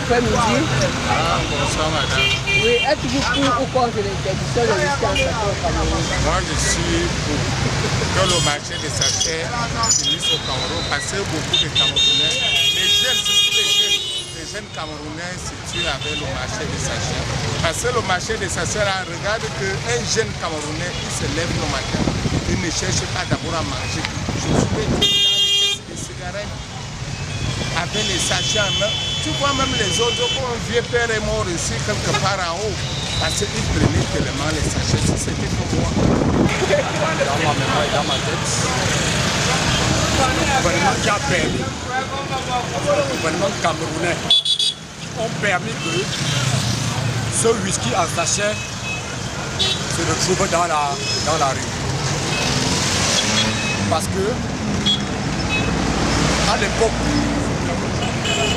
après-midi. Ah, bonsoir madame. Oui, êtes-vous pour ou contre l'interdiction de whisky en sachet au Cameroun? Moi je suis pour que le marché des sachets finisse au Cameroun parce que beaucoup de Camerounais, les jeunes Camerounais situent avec le marché des sachets. Parce que le marché des sachets, là, regarde qu'un jeune Camerounais, il se lève le matin, il ne cherche pas d'abord à manger. Je suis dans les caisses de cigarettes avec les sachets en main. Tu vois même les autres, quand un vieux père est mort ici quelque part en haut, parce qu'il prenait tellement les sachets, si c'était pour moi. Dans ma mémoire et dans ma tête, le gouvernement qui a permis, le gouvernement camerounais, ont permis que ce whisky en sachet se retrouve dans la rue. Parce que, à l'époque,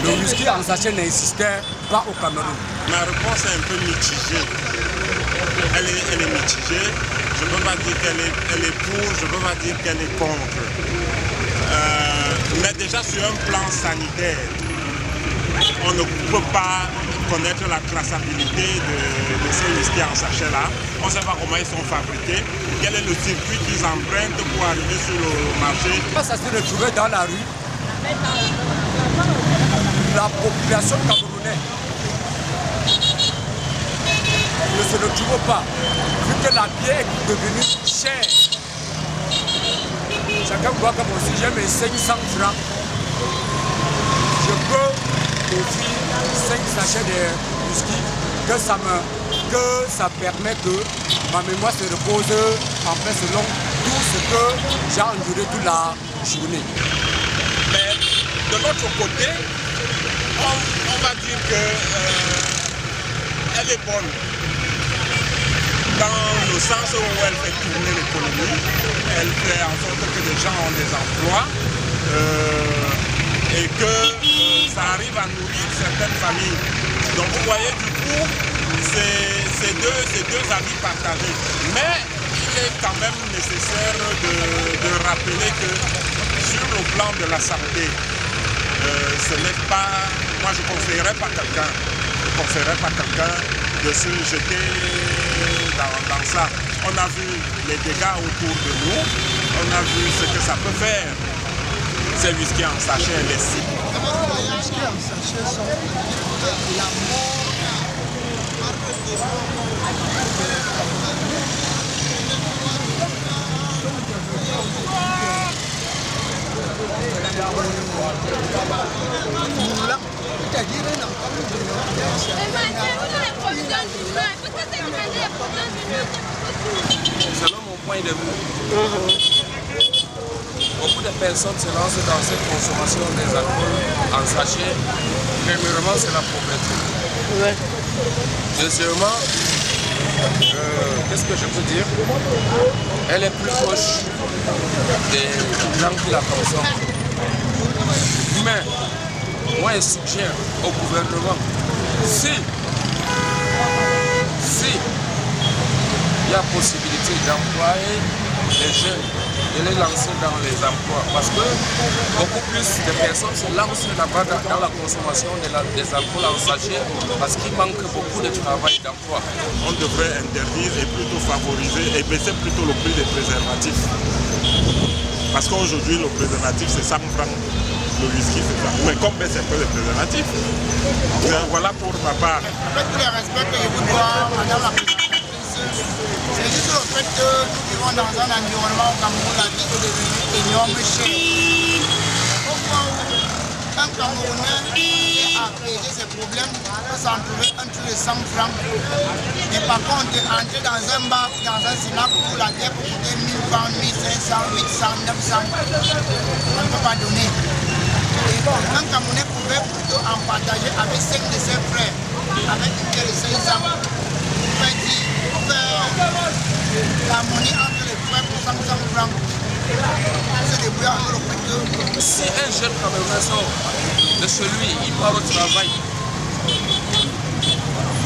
le whisky en sachet n'existait pas au Cameroun. Ma réponse est un peu mitigée. Elle est mitigée. Je ne peux pas dire qu'elle est pour, je ne peux pas dire qu'elle est contre. Mais déjà sur un plan sanitaire, on ne peut pas connaître la traçabilité de ces whisky en sachet-là. On ne sait pas comment ils sont fabriqués, quel est le circuit qu'ils empruntent pour arriver sur le marché. Ça se retrouvait dans la rue. La population camerounaise ne se retrouve pas, vu que la bière est devenue chère. Chacun voit comme si j'ai mes 500 francs. Je peux offrir 5 sachets de whisky, que ça permet que ma mémoire se repose en fait selon tout ce que j'ai enduré toute la journée. Mais de l'autre côté, on va dire qu'elle est bonne dans le sens où elle fait tourner l'économie, elle fait en sorte que les gens ont des emplois et que ça arrive à nourrir certaines familles. Donc vous voyez du coup, c'est deux avis partagés. Mais il est quand même nécessaire de rappeler que sur le plan de la santé, ce n'est pas, moi je ne conseillerais pas quelqu'un de se jeter dans ça. On a vu les dégâts autour de nous, on a vu ce que ça peut faire. Ces whisky en sachet, les cibles. Les whisky en sachet sont la mort. Selon mon point de vue, beaucoup de personnes se lancent dans cette consommation des alcools en sachet. Premièrement, c'est la pauvreté. Ouais. Deuxièmement, qu'est-ce que je peux dire? Elle est plus proche des gens qui la consomment. Mais, moi, je suggère au gouvernement, si il y a possibilité d'employer les jeunes et les lancer dans les emplois. Parce que beaucoup plus de personnes se lancent là-bas dans la consommation des alcools en sachet parce qu'il manque beaucoup de travail d'emploi. On devrait interdire et plutôt favoriser et baisser plutôt le prix des préservatifs. Parce qu'aujourd'hui, le préservatif, c'est 100 francs. Le whisky, c'est ça. Mais comme baisse un peu les préservatifs. Voilà pour ma part. Avec tous les respects que je vous dois, madame la présidente, c'est juste le fait que nous vivons dans un environnement au Cameroun, la vie est devenue énorme chère. Au point où un Camerounais est à apaiser ses problèmes, peut s'en trouver un truc de 100 francs. Mais par contre, entrer dans un bar ou dans un cinéma où la bière peut coûter 1000 francs, 1500, 800, 900, on ne peut pas donner. Et bon, un Camerounais pouvait plutôt en partager avec 5 de ses frères, avec une bière de 500. On peut dire, l'harmonie entre les frères pour 500 francs. On se débrouille entre le fait que... Si un jeune Camerounais sort de chez lui, il part au travail.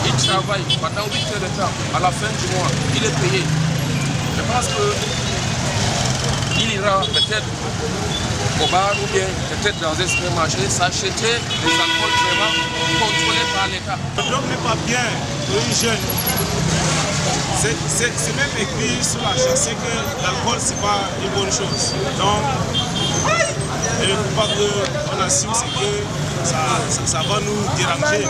Il travaille pendant 8 heures de temps. À la fin du mois, il est payé. Je pense qu'il ira peut-être au bar ou bien peut-être dans un supermarché, s'acheter des alcools vraiment contrôlés par l'État. Le drogue n'est pas bien pour une jeune. C'est même écrit sur la chasse que l'alcool c'est pas une bonne chose. Donc, il ne faut pas qu'on assume que ça va nous déranger.